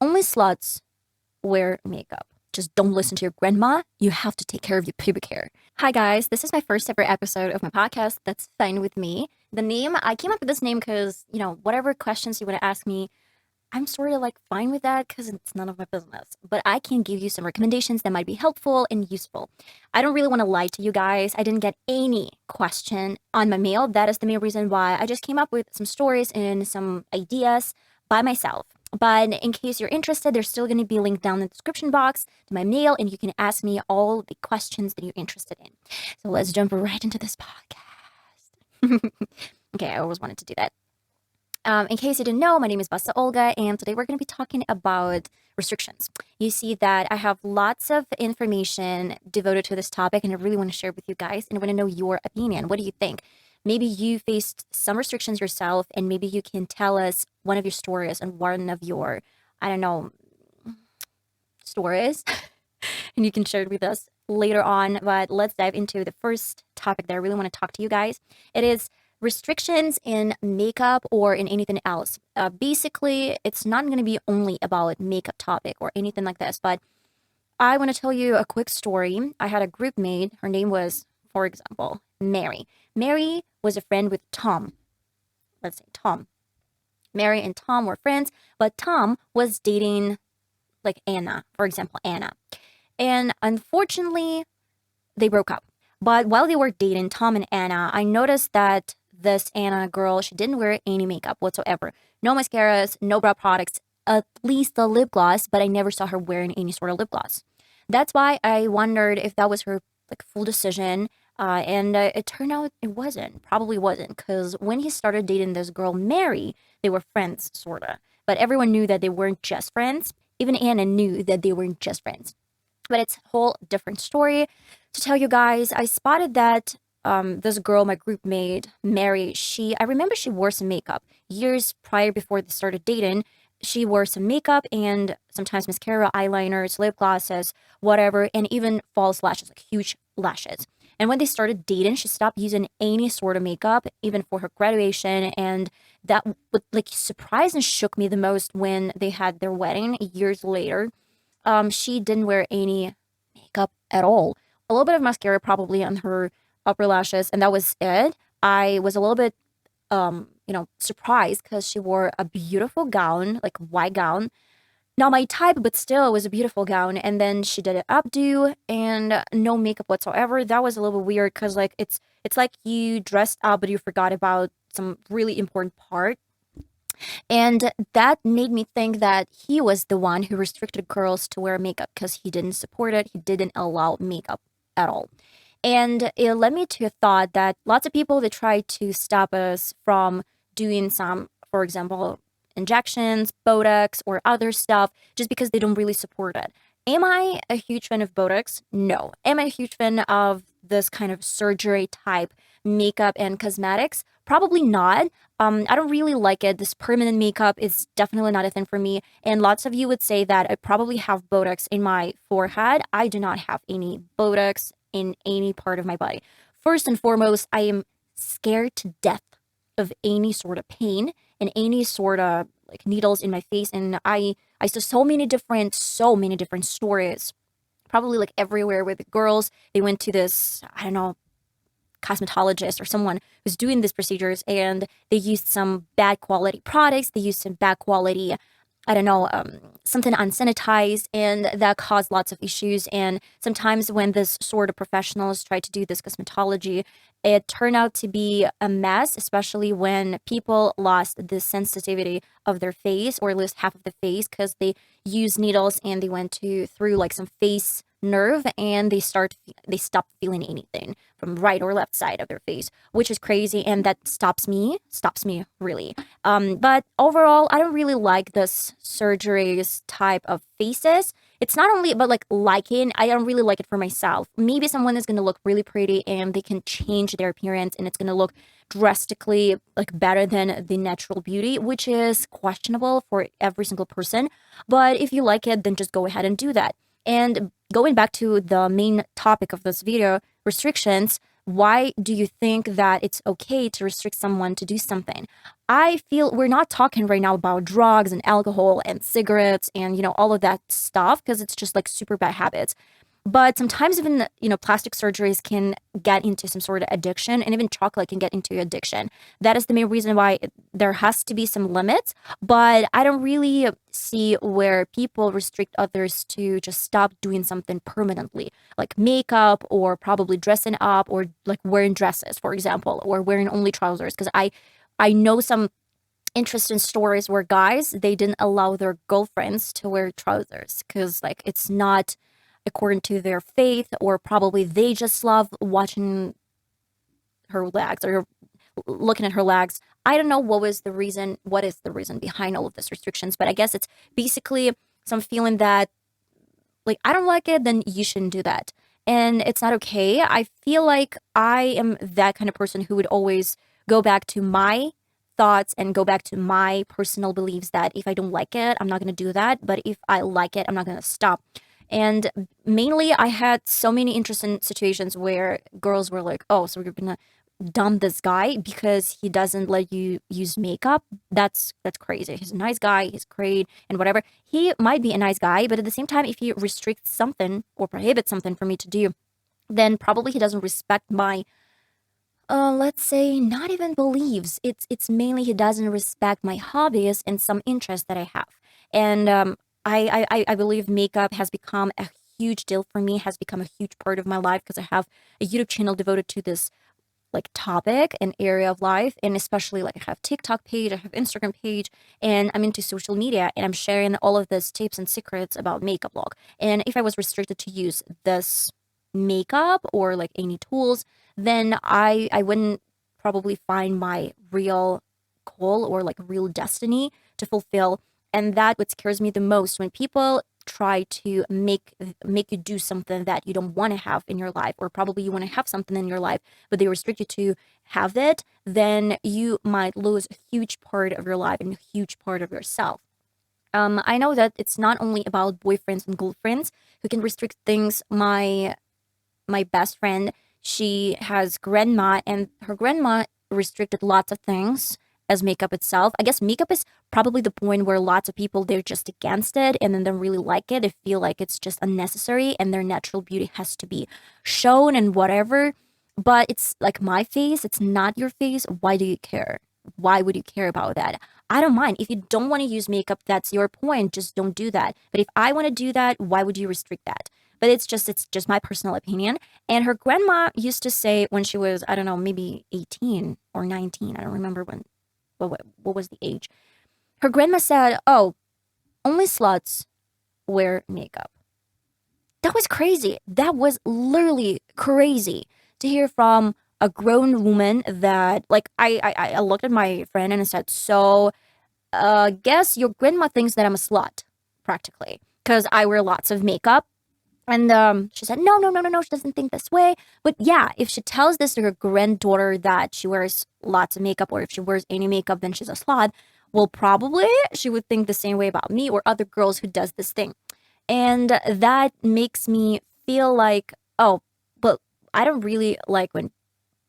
only sluts wear makeup. Just don't listen to your grandma. You have to take care of your pubic hair. Hi guys, this is my first ever episode of my podcast, That's Fine With Me. The name, I came up with this name because, whatever questions you want to ask me, I'm sort of like fine with that because it's none of my business. But I can give you some recommendations that might be helpful and useful. I don't really want to lie to you guys. I didn't get any question on my mail. That is the main reason why I just came up with some stories and some ideas by myself. But in case you're interested, there's still going to be a link down in the description box to my mail, and you can ask me all the questions that you're interested in. So let's jump right into this podcast. Okay, I always wanted to do that. In case you didn't know, my name is VassaOlga, and today we're going to be talking about restrictions. You see that I have lots of information devoted to this topic, and I really want to share it with you guys, and I want to know your opinion. What do you think? Maybe you faced some restrictions yourself, and maybe you can tell us one of your stories and one of your, stories, and you can share it with us later on. But let's dive into the first topic that I really want to talk to you guys. It is restrictions in makeup or in anything else. Basically, it's not going to be only about makeup topic or anything like this, but I want to tell you a quick story. I had a group mate. Her name was, for example, Mary. Mary was a friend with Tom. Let's say Tom. Mary and Tom were friends, but Tom was dating like Anna, for example, Anna. And unfortunately, they broke up. But while they were dating, Tom and Anna, I noticed that this Anna girl, she didn't wear any makeup whatsoever. No mascaras, no brow products, at least a lip gloss, but I never saw her wearing any sort of lip gloss. That's why I wondered if that was her full decision. And it turned out it wasn't. Probably wasn't, because when he started dating this girl, Mary, they were friends, sorta. But everyone knew that they weren't just friends. Even Anna knew that they weren't just friends. But it's a whole different story. To tell you guys, I spotted that this girl, my group mate, Mary, I remember she wore some makeup. Years prior, before they started dating, she wore some makeup and sometimes mascara, eyeliners, lip glosses, whatever, and even false lashes, like huge lashes. And when they started dating, she stopped using any sort of makeup, even for her graduation. And that would surprised and shook me the most when they had their wedding years later. She didn't wear any makeup at all. A little bit of mascara probably on her upper lashes, and that was it. I was a little bit, surprised because she wore a beautiful gown, like white gown. Not my type, but still, it was a beautiful gown. And then she did an updo and no makeup whatsoever. That was a little bit weird because it's like you dressed up, but you forgot about some really important part. And that made me think that he was the one who restricted girls to wear makeup because he didn't support it. He didn't allow makeup at all. And it led me to a thought that lots of people, they try to stop us from doing some, for example, injections, Botox, or other stuff just because they don't really support it. Am I a huge fan of Botox? No. Am I a huge fan of this kind of surgery type makeup and cosmetics? Probably not. I don't really like it. This permanent makeup is definitely not a thing for me. And lots of you would say that I probably have Botox in my forehead. I do not have any Botox in any part of my body. First and foremost, I am scared to death of any sort of pain and any sort of needles in my face. And I saw so many different stories, probably everywhere, with the girls. They went to this, cosmetologist or someone who's doing these procedures, and they used some bad quality products. They used some bad quality, something unsanitized, and that caused lots of issues. And sometimes when this sort of professionals try to do this cosmetology, it turned out to be a mess, especially when people lost the sensitivity of their face or lose half of the face because they used needles and they went through some face nerve, and they stopped feeling anything from right or left side of their face, which is crazy, and that stops me really. But overall, I don't really like this surgeries type of faces. It's not only about liking. I don't really like it for myself. Maybe someone is going to look really pretty and they can change their appearance and it's going to look drastically better than the natural beauty, which is questionable for every single person. But if you like it, then just go ahead and do that. And going back to the main topic of this video, restrictions, Why do you think that it's okay to restrict someone to do something? I feel we're not talking right now about drugs and alcohol and cigarettes and, all of that stuff because it's just like super bad habits. But sometimes even, plastic surgeries can get into some sort of addiction, and even chocolate can get into addiction. That is the main reason why there has to be some limits. But I don't really see where people restrict others to just stop doing something permanently, like makeup or probably dressing up or like wearing dresses, for example, or wearing only trousers. Because I know some interesting stories where guys, they didn't allow their girlfriends to wear trousers because like it's not according to their faith, or probably they just love watching her legs or looking at her legs. I don't know what is the reason behind all of these restrictions, but I guess it's basically some feeling that like I don't like it, then you shouldn't do that. And it's not okay. I feel like I am that kind of person who would always go back to my thoughts and go back to my personal beliefs that if I don't like it, I'm not going to do that. But if I like it, I'm not going to stop. And mainly, I had so many interesting situations where girls were like, oh, so you're going to dump this guy because he doesn't let you use makeup. That's crazy. He's a nice guy, he's great and whatever. He might be a nice guy, but at the same time, if he restricts something or prohibits something for me to do, then probably he doesn't respect my let's say not even believes. It's mainly he doesn't respect my hobbies and some interests that I have. And I believe makeup has become a huge deal for me, has become a huge part of my life because I have a YouTube channel devoted to this like topic and area of life. And especially like I have TikTok page, I have Instagram page, and I'm into social media and I'm sharing all of these tips and secrets about makeup blog. And if I was restricted to use this makeup or like any tools, then I wouldn't probably find my real goal or like real destiny to fulfill. And that what scares me the most, when people try to make you do something that you don't want to have in your life, or probably you want to have something in your life but they restrict you to have it, then you might lose a huge part of your life and a huge part of yourself. I know that it's not only about boyfriends and girlfriends who can restrict things. My best friend, she has grandma, and her grandma restricted lots of things as makeup itself. I guess makeup is probably the point where lots of people, they're just against it and then they don't really like it. They feel like it's just unnecessary and their natural beauty has to be shown and whatever. But it's like my face, it's not your face. Why do you care? Why would you care about that? I don't mind. If you don't want to use makeup, that's your point. Just don't do that. But if I want to do that, why would you restrict that? But it's just my personal opinion. And her grandma used to say when she was, I don't know, maybe 18 or 19. I don't remember what was the age. Her grandma said, "Oh, only sluts wear makeup." That was crazy. That was literally crazy to hear from a grown woman that, like, I looked at my friend and I said, "So, guess your grandma thinks that I'm a slut, practically, because I wear lots of makeup." And she said, no, no, no, no, no, she doesn't think this way. But yeah, if she tells this to her granddaughter that she wears lots of makeup, or if she wears any makeup, then she's a slut, well, probably she would think the same way about me or other girls who does this thing. And that makes me feel like, oh, but I don't really like when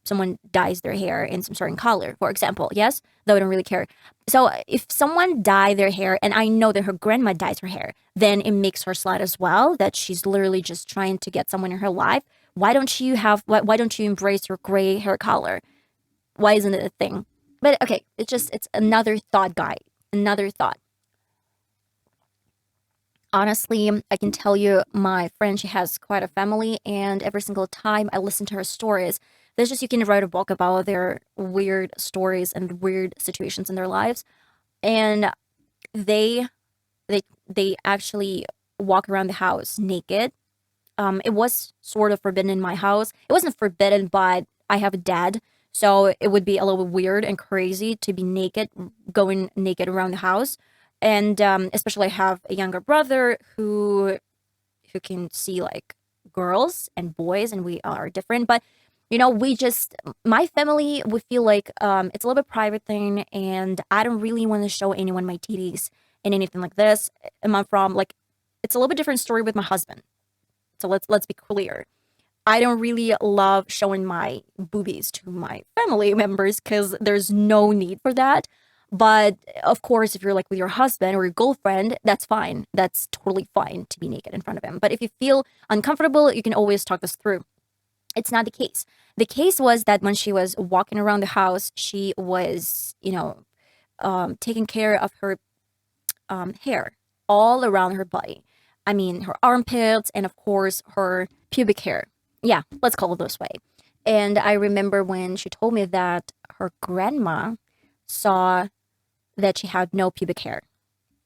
someone dyes their hair in some certain color, for example. Yes, though I don't really care. So if someone dye their hair, and I know that her grandma dyes her hair, then it makes her slut as well. That she's literally just trying to get someone in her life. Why don't you embrace your gray hair color? Why isn't it a thing? But okay, it's another thought, guy. Another thought. Honestly, I can tell you, my friend, she has quite a family, and every single time I listen to her stories, there's just you can write a book about their weird stories and weird situations in their lives. And they they actually walk around the house naked. It was sort of forbidden in my house. It wasn't forbidden, but I have a dad, so it would be a little bit weird and crazy to be naked, going naked around the house. And especially I have a younger brother who can see like girls and boys, and we are different. But we just my family we feel like it's a little bit private thing, and I don't really want to show anyone my titties and anything like this. And I'm from like it's a little bit different story with my husband. So let's be clear. I don't really love showing my boobies to my family members because there's no need for that. But of course, if you're like with your husband or your girlfriend, that's fine. That's totally fine to be naked in front of him. But if you feel uncomfortable, you can always talk this through. It's not the case. The case was that when she was walking around the house, she was, taking care of her hair all around her body. I mean, her armpits and, of course, her pubic hair. Yeah, let's call it this way. And I remember when she told me that her grandma saw that she had no pubic hair.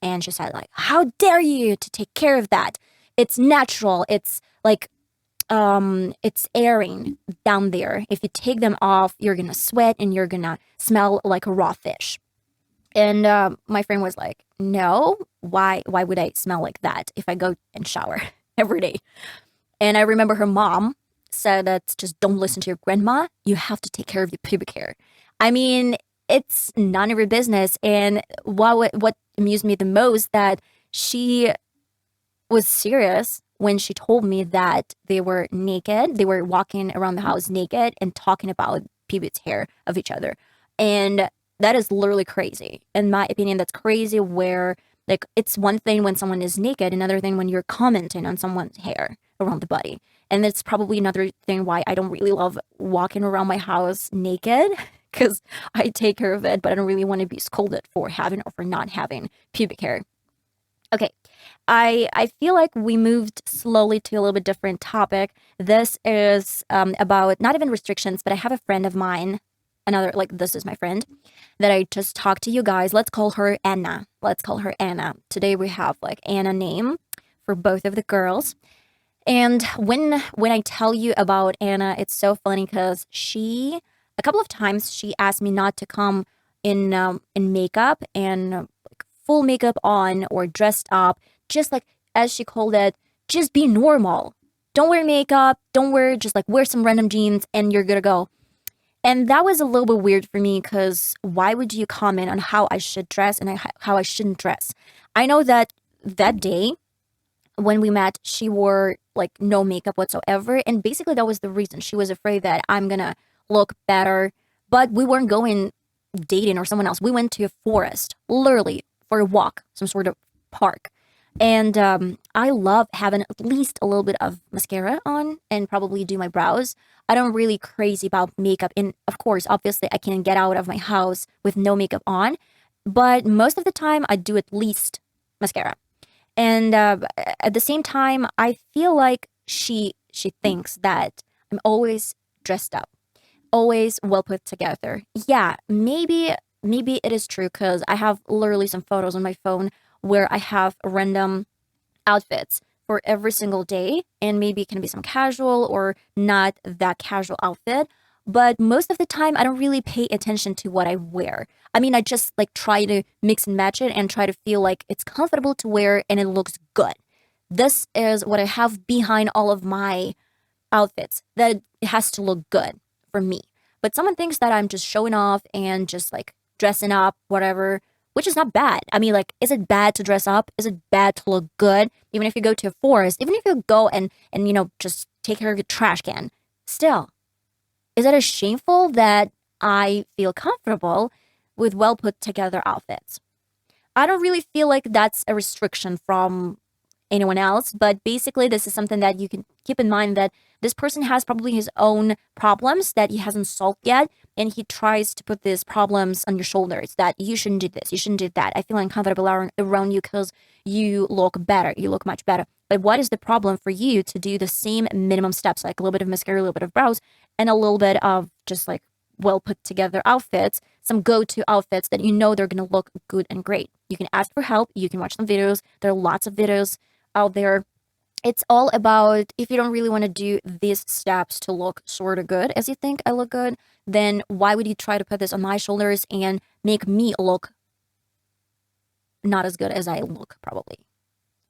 And she said, like, how dare you to take care of that? It's natural. It's like, it's airing down there. If you take them off, you're gonna sweat and you're gonna smell like a raw fish. And my friend was like, no, why would I smell like that if I go and shower every day? And I remember her mom said that just don't listen to your grandma. You have to take care of your pubic hair. I mean, it's none of your business. And what amused me the most that she was serious when she told me that they were naked. They were walking around the house naked and talking about pubic hair of each other. And that is literally crazy. In my opinion, that's crazy where like it's one thing when someone is naked, another thing when you're commenting on someone's hair around the body. And that's probably another thing why I don't really love walking around my house naked because I take care of it, but I don't really want to be scolded for having or for not having pubic hair. Okay, I feel like we moved slowly to a little bit different topic. This is about not even restrictions, but I have a friend of mine, another, like, this is my friend that I just talked to you guys. Let's call her Anna. Let's call her Anna. Today we have like Anna name for both of the girls. And when I tell you about Anna, it's so funny because a couple of times she asked me not to come in makeup and like full makeup on or dressed up, just like as she called it, just be normal. Don't wear makeup. Don't wear just like wear some random jeans and you're good to go. And that was a little bit weird for me because why would you comment on how I should dress and how I shouldn't dress? I know that that day when we met, she wore like no makeup whatsoever. And basically that was the reason. She was afraid that I'm gonna look better. But we weren't going dating or someone else. We went to a forest, literally for a walk, some sort of park. And I love having at least a little bit of mascara on and probably do my brows. I don't really crazy about makeup. And of course, obviously, I can get out of my house with no makeup on. But most of the time, I do at least mascara. And at the same time, I feel like she thinks that I'm always dressed up, always well put together. Yeah, maybe it is true because I have literally some photos on my phone where I have random outfits for every single day, and maybe it can be some casual or not that casual outfit. But most of the time, I don't really pay attention to what I wear. I mean, I just like try to mix and match it and try to feel like it's comfortable to wear and it looks good. This is what I have behind all of my outfits, that it has to look good for me. But someone thinks that I'm just showing off and just like dressing up, whatever, which is not bad. I mean, like, is it bad to dress up? Is it bad to look good? Even if you go to a forest, even if you go and just take care of your trash can, still, is it shameful that I feel comfortable with well put together outfits? I don't really feel like that's a restriction from anyone else, but basically this is something that you can keep in mind, that this person has probably his own problems that he hasn't solved yet, and he tries to put these problems on your shoulders, that you shouldn't do this, you shouldn't do that, I feel uncomfortable around you because you look better, you look much better. But what is the problem for you to do the same minimum steps, like a little bit of mascara, a little bit of brows, and a little bit of just like well put together outfits, some go-to outfits that you know they're going to look good and great. You can ask for help, you can watch some videos, there are lots of videos out there. It's all about, if you don't really want to do these steps to look sort of good as you think I look good, then why would you try to put this on my shoulders and make me look not as good as I look, probably.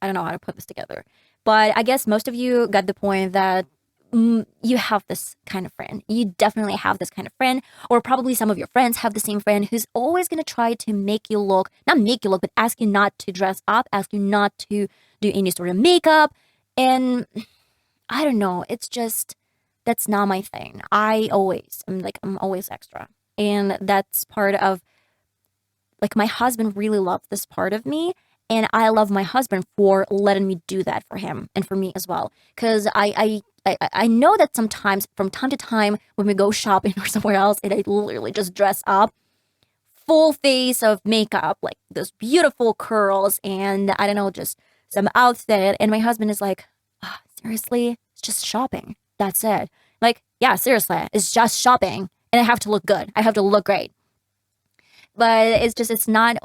I don't know how to put this together. But I guess most of you got the point that you have this kind of friend. You definitely have this kind of friend, or probably some of your friends have the same friend who's always going to try to make you look, not make you look, but ask you not to dress up, ask you not to do any sort of makeup. And I don't know, it's just, that's not my thing. I'm always extra. And that's part of, like, my husband really loves this part of me. And I love my husband for letting me do that for him and for me as well. Because I know that sometimes, from time to time, when we go shopping or somewhere else, and I literally just dress up, full face of makeup, like those beautiful curls, and I don't know, just some outfit. And my husband is like, seriously? It's just shopping. That's it. Like, yeah, seriously, it's just shopping. And I have to look good. I have to look great. But it's not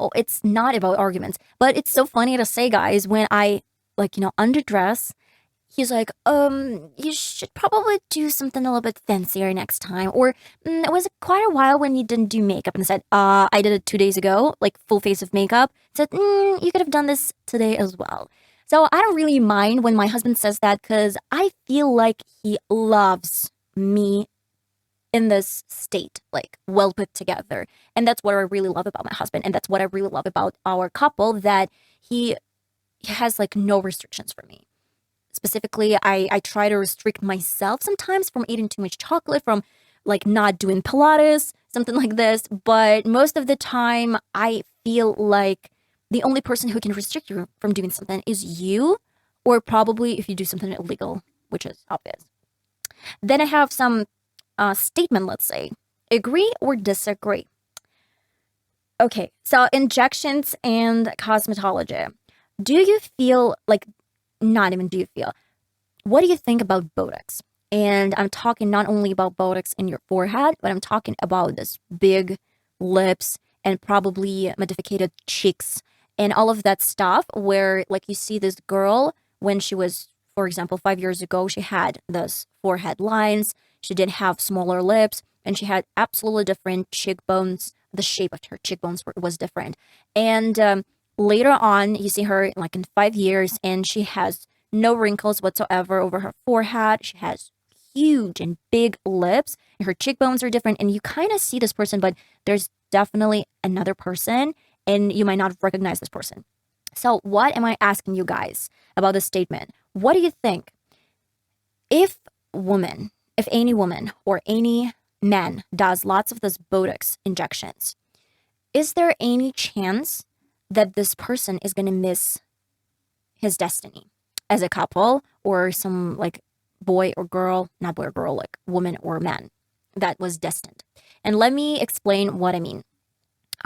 about arguments. But it's so funny to say, guys, when I, like, underdress, he's like, you should probably do something a little bit fancier next time. Or it was quite a while when you didn't do makeup. And I said, I did it 2 days ago, like full face of makeup. Said, you could have done this today as well. So I don't really mind when my husband says that, because I feel like he loves me in this state, like well put together. And that's what I really love about my husband. And that's what I really love about our couple, that he has like no restrictions for me. Specifically, I try to restrict myself sometimes from eating too much chocolate, from like not doing Pilates, something like this. But most of the time, I feel like the only person who can restrict you from doing something is you, or probably if you do something illegal, which is obvious. Then I have some statement, let's say. Agree or disagree? Okay, so injections and cosmetology. Do you feel like, not even do you feel, what do you think about Botox? And I'm talking not only about Botox in your forehead, but I'm talking about this big lips and probably modified cheeks and all of that stuff, where like you see this girl when she was, for example, 5 years ago, she had this forehead lines, she did have smaller lips, and she had absolutely different cheekbones. The shape of her cheekbones was different. And later on, you see her like in 5 years, and she has no wrinkles whatsoever over her forehead. She has huge and big lips, and her cheekbones are different. And you kind of see this person, but there's definitely another person, and you might not recognize this person. So what am I asking you guys about this statement? What do you think? If any woman or any man does lots of this Botox injections, is there any chance that this person is going to miss his destiny as a couple, or some like boy or girl, not boy or girl, like woman or man that was destined? And let me explain what I mean.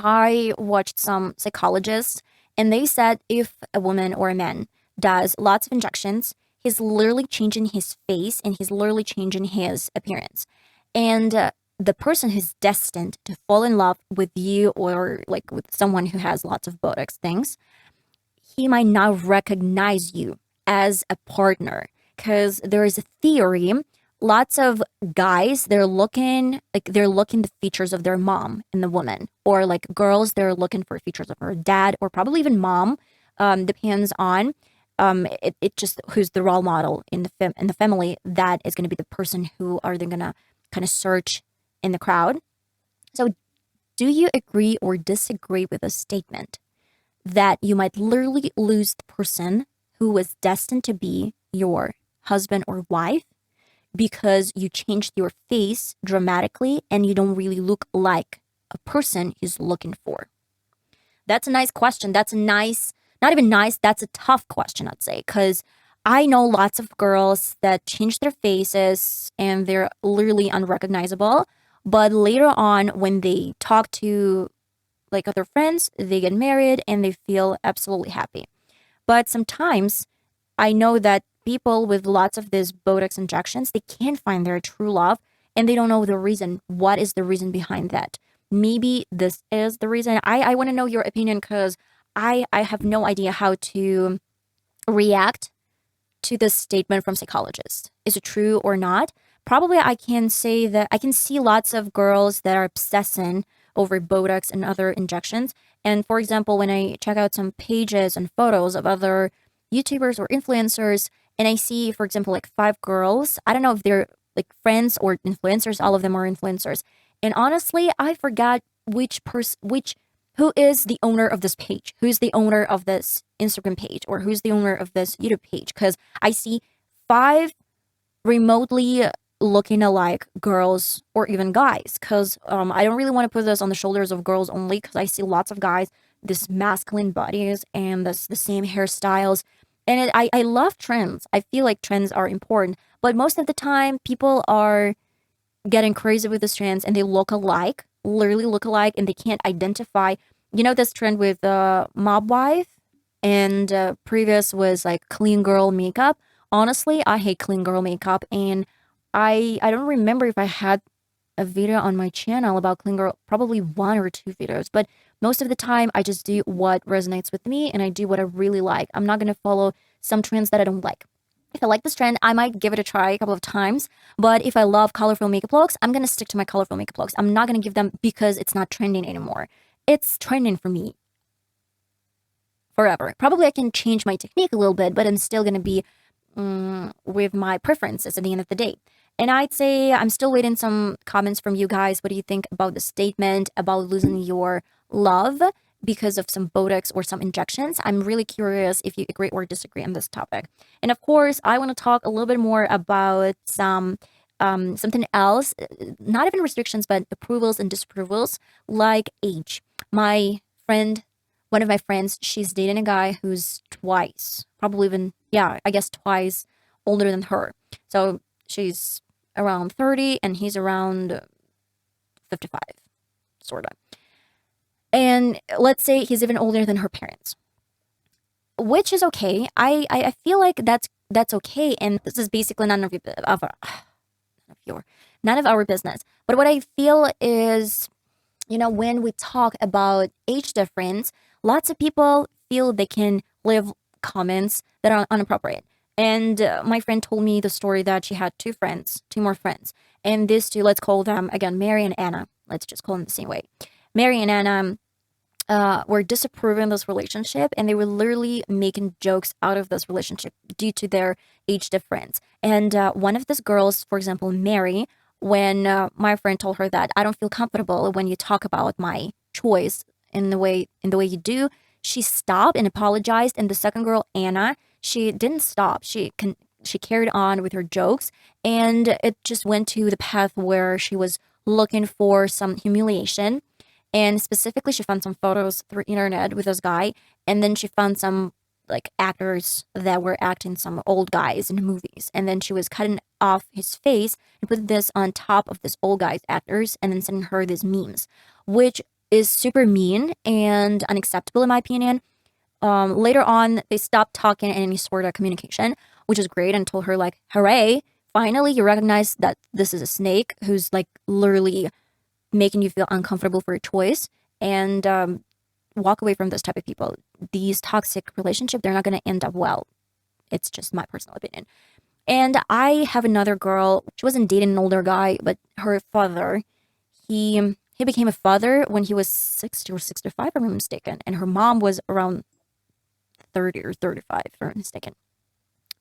I watched some psychologists, and they said if a woman or a man does lots of injections, he's literally changing his face and he's literally changing his appearance. And the person who's destined to fall in love with you, or like with someone who has lots of Botox things, he might not recognize you as a partner, because there is a theory. Lots of guys, they're looking the features of their mom in the woman, or like girls, they're looking for features of her dad, or probably even mom. Depends on it just who's the role model in the family. That is going to be the person who are they going to kind of search in the crowd. So, do you agree or disagree with a statement that you might literally lose the person who was destined to be your husband or wife because you changed your face dramatically and you don't really look like a person he's looking for? That's a nice question. That's a nice, not even nice, that's a tough question, I'd say, because I know lots of girls that change their faces and they're literally unrecognizable. But later on, when they talk to like other friends, they get married and they feel absolutely happy. But sometimes I know that people with lots of these Botox injections, they can't find their true love and they don't know the reason. What is the reason behind that? Maybe this is the reason. I want to know your opinion, because I have no idea how to react to this statement from psychologists. Is it true or not? Probably I can say that I can see lots of girls that are obsessing over Botox and other injections. And for example, when I check out some pages and photos of other YouTubers or influencers, and I see, for example, like 5 girls, I don't know if they're like friends or influencers, all of them are influencers. And honestly, I forgot who is the owner of this page, who's the owner of this Instagram page, or who's the owner of this YouTube page, because I see 5 remotely looking alike girls or even guys, because I don't really want to put this on the shoulders of girls only, because I see lots of guys, this masculine bodies and this the same hairstyles, and I love trends. I feel like trends are important, but most of the time people are getting crazy with this trends and they look alike, literally look alike, and they can't identify. You know this trend with mob wife, and previous was like clean girl makeup. Honestly, I hate clean girl makeup, and I don't remember if I had a video on my channel about clean girl, probably one or two videos, but most of the time I just do what resonates with me and I do what I really like. I'm not going to follow some trends that I don't like. If I like this trend, I might give it a try a couple of times. But if I love colorful makeup looks, I'm going to stick to my colorful makeup looks. I'm not going to give them because it's not trending anymore. It's trending for me forever. Probably I can change my technique a little bit, but I'm still going to be with my preferences at the end of the day. And I'd say I'm still waiting some comments from you guys. What do you think about the statement about losing your love because of some Botox or some injections? I'm really curious if you agree or disagree on this topic. And of course, I want to talk a little bit more about something else, not even restrictions, but approvals and disapprovals, like age. My friend, one of my friends, she's dating a guy who's twice, probably even, yeah, I guess twice older than her. So she's around 30 and he's around 55, sort of. And let's say he's even older than her parents, which is okay. I feel like that's okay. And this is basically none of our business. But what I feel is, when we talk about age difference, lots of people feel they can leave comments that are inappropriate. And my friend told me the story that she had two more friends. And these two, let's call them, again, Mary and Anna. Let's just call them the same way. Mary and Anna were disapproving this relationship, and they were literally making jokes out of this relationship due to their age difference. And one of these girls, for example, Mary, when my friend told her that I don't feel comfortable when you talk about my choice in the way you do, she stopped and apologized. And the second girl, Anna, she didn't stop. She carried on with her jokes, and it just went to the path where she was looking for some humiliation. And specifically, she found some photos through internet with this guy, and then she found some like actors that were acting some old guys in movies, and then she was cutting off his face and put this on top of this old guy's actors, and then sending her these memes, which is super mean and unacceptable in my opinion. Later on, they stopped talking any sort of communication, which is great, and told her like, "Hooray! Finally, you recognize that this is a snake who's like literally making you feel uncomfortable for your choice, and walk away from this type of people. These toxic relationships, they're not going to end up well. It's just my personal opinion." And I have another girl. She wasn't dating an older guy, but her father, he became a father when he was 60 or 65, if I'm not mistaken, and her mom was around 30 or 35, if I'm not mistaken.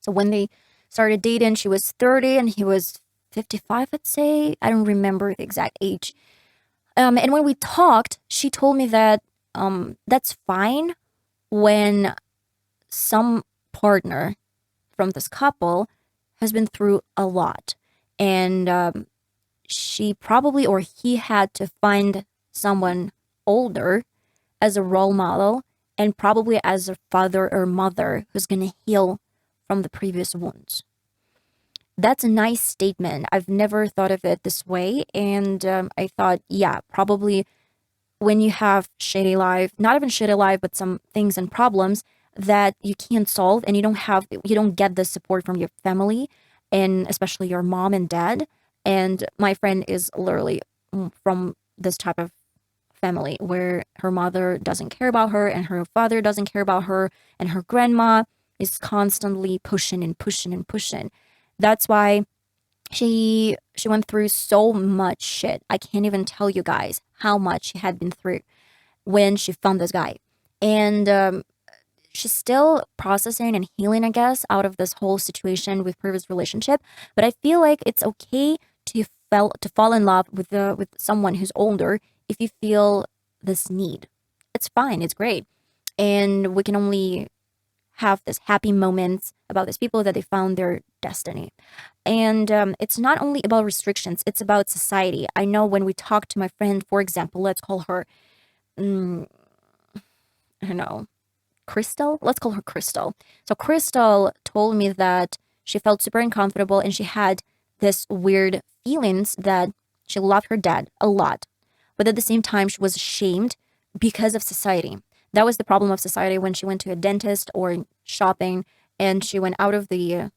So when they started dating, she was 30 and he was 55, I'd say. I don't remember the exact age. And when we talked, she told me that that's fine when some partner from this couple has been through a lot. And she probably or he had to find someone older as a role model and probably as a father or mother who's going to heal from the previous wounds. That's a nice statement. I've never thought of it this way. And I thought, yeah, probably when you have shitty life, not even shitty life, but some things and problems that you can't solve and you don't get the support from your family and especially your mom and dad. And my friend is literally from this type of family where her mother doesn't care about her and her father doesn't care about her and her grandma is constantly pushing and pushing and pushing. That's why she went through so much shit. I can't even tell you guys how much she had been through when she found this guy. And she's still processing and healing, I guess, out of this whole situation with previous relationship. But I feel like it's okay to fall in love with someone who's older if you feel this need. It's fine. It's great. And we can only have this happy moments about these people that they found their destiny. And it's not only about restrictions, it's about society. I know when we talk to my friend, for example, let's call her, I don't know, Crystal? Let's call her Crystal. So Crystal told me that she felt super uncomfortable and she had this weird feelings that she loved her dad a lot. But at the same time, she was ashamed because of society. That was the problem of society when she went to a dentist or shopping and she went out of the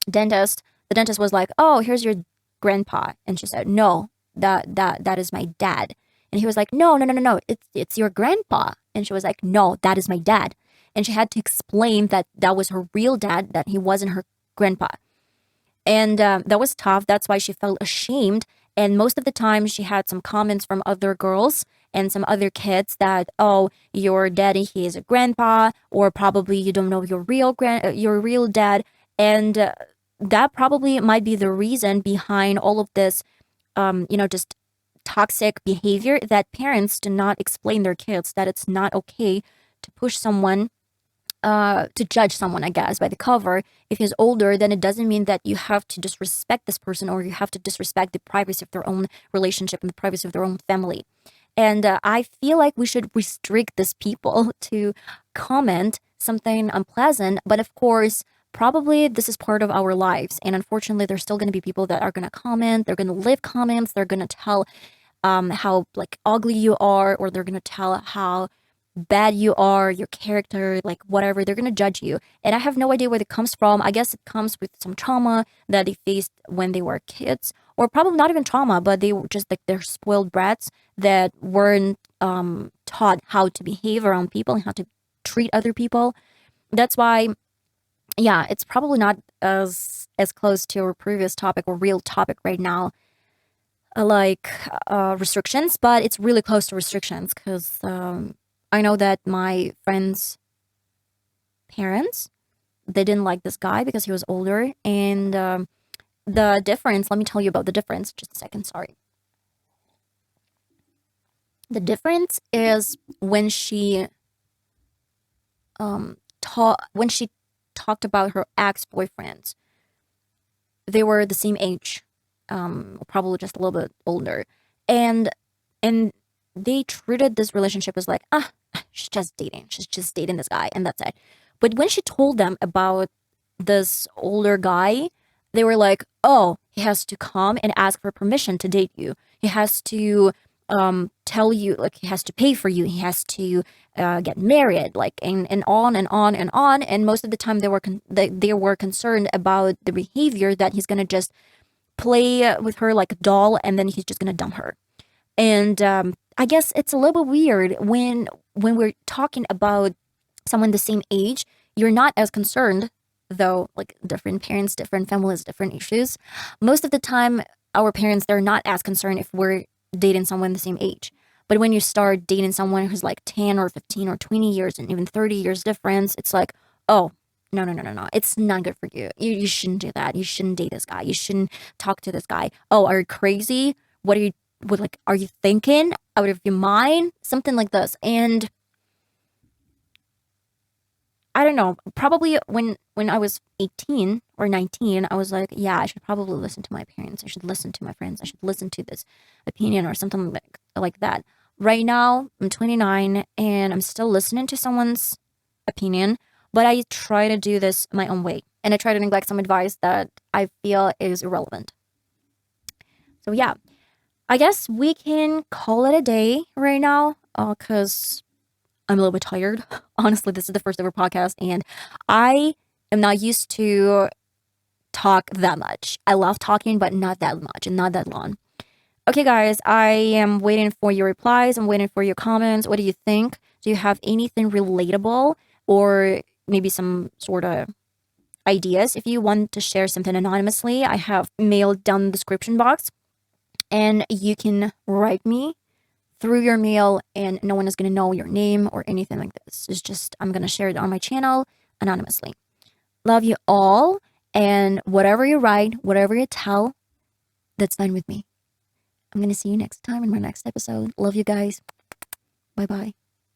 dentist. The dentist was like, "Oh, here's your grandpa." And she said, "No, that is my dad." And he was like, "No, no, no, no, no. It's your grandpa." And she was like, "No, that is my dad." And she had to explain that that was her real dad, that he wasn't her grandpa. And that was tough. That's why she felt ashamed. And most of the time, she had some comments from other girls and some other kids that, "Oh, your daddy, he is a grandpa," or probably you don't know your real dad. And that probably might be the reason behind all of this, just toxic behavior, that parents do not explain their kids that it's not okay to push someone, to judge someone, I guess, by the cover. If he's older, then it doesn't mean that you have to disrespect this person or you have to disrespect the privacy of their own relationship and the privacy of their own family. And I feel like we should restrict these people to comment something unpleasant. But of course, probably this is part of our lives. And unfortunately, there's still going to be people that are going to comment. They're going to leave comments. They're going to tell how like ugly you are, or they're going to tell how bad you are, your character, like whatever. They're going to judge you. And I have no idea where it comes from. I guess it comes with some trauma that they faced when they were kids, or probably not even trauma, but they were just like they're spoiled brats that weren't taught how to behave around people and how to treat other people. That's why, yeah, it's probably not as close to our previous topic or real topic right now, like restrictions, but it's really close to restrictions because I know that my friend's parents, they didn't like this guy because he was older. And the difference, let me tell you about the difference. Just a second, sorry. The difference is when she talked about her ex-boyfriends, they were the same age, probably just a little bit older. And they treated this relationship as like, she's just dating this guy, and that's it. But when she told them about this older guy, they were like, "Oh, he has to come and ask for permission to date you. He has to tell you, like, he has to pay for you. He has to get married, like, and on and on and on." And most of the time, they were concerned about the behavior that he's gonna just play with her like a doll, and then he's just gonna dump her. And I guess it's a little bit weird when we're talking about someone the same age. You're not as concerned, though, like different parents, different families, different issues. Most of the time, our parents, they're not as concerned if we're dating someone the same age. But when you start dating someone who's like 10 or 15 or 20 years and even 30 years difference, it's like, "Oh, no, no, no, no, no. It's not good for you. You shouldn't do that. You shouldn't date this guy. You shouldn't talk to this guy. Oh, are you crazy? Are you thinking out of your mind?" Something like this. And I don't know, probably when I was 18 or 19, I was like, yeah, I should probably listen to my parents. I should listen to my friends. I should listen to this opinion or something like that. Right now, I'm 29 and I'm still listening to someone's opinion, but I try to do this my own way. And I try to neglect some advice that I feel is irrelevant. So yeah, I guess we can call it a day right now because I'm a little bit tired. Honestly, this is the first ever podcast and I am not used to talk that much. I love talking, but not that much and not that long. Okay, guys, I am waiting for your replies. I'm waiting for your comments. What do you think? Do you have anything relatable or maybe some sort of ideas? If you want to share something anonymously, I have mail down in the description box and you can write me through your mail and no one is going to know your name or anything like this. It's just, I'm going to share it on my channel anonymously. Love you all. And whatever you write, whatever you tell, that's fine with me. I'm going to see you next time in my next episode. Love you guys. Bye-bye.